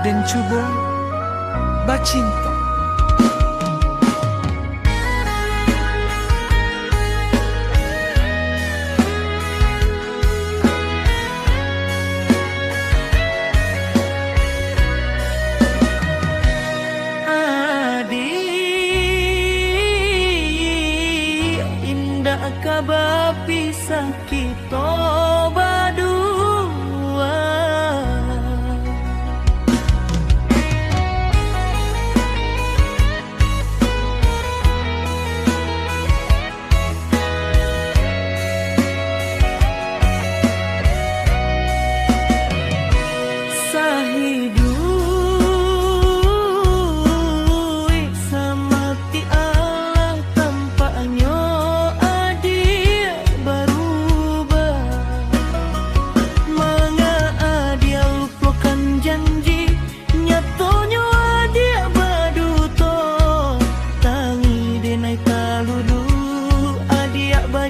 dan cuba bacinta. Kabar pisah kita berdua, sahidui sama ti Allah tampaknya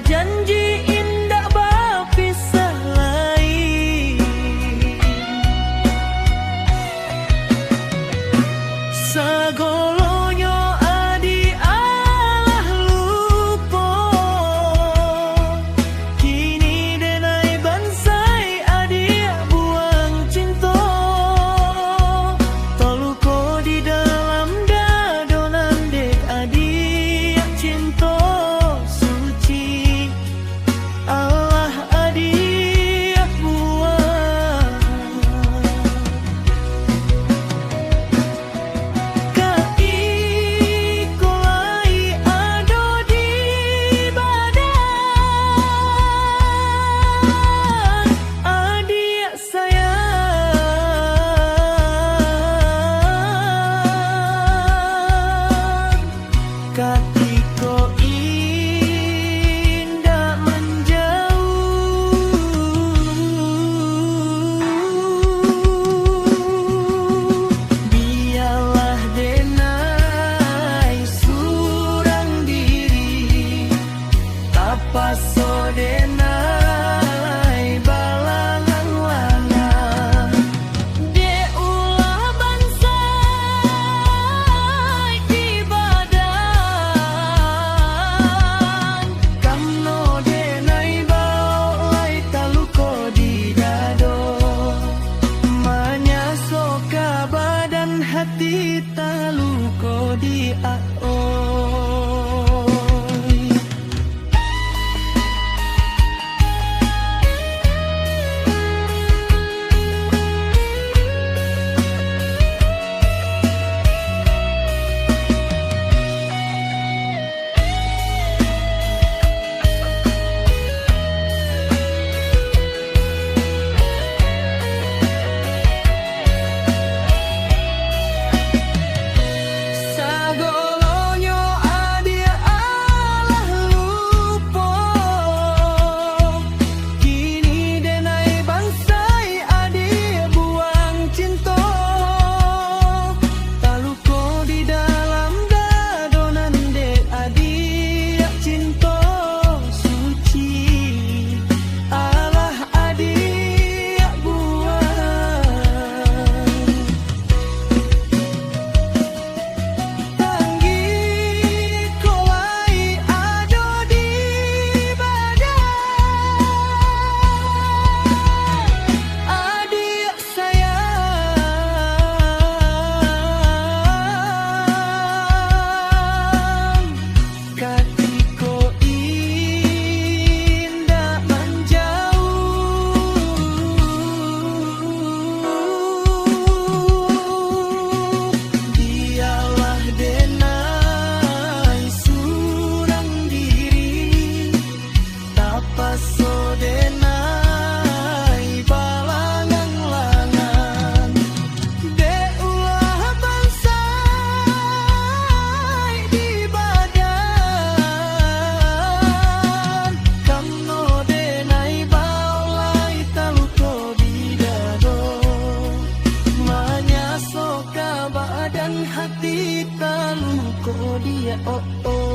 janji indah berpisah lagi. Segolonyo adi Allah lupa, kini denai bansai adi buang cinta. Toluko di dalam dadonan dek adi cinta. Katiko indah menjauh, biarlah denai surang diri, tapaso denai balangan-langan. De ulah bansai di badan, kamno denai baulai taluko di dado, manyasoka badan hati taluko di aoi. hati tak luka dia oh oh.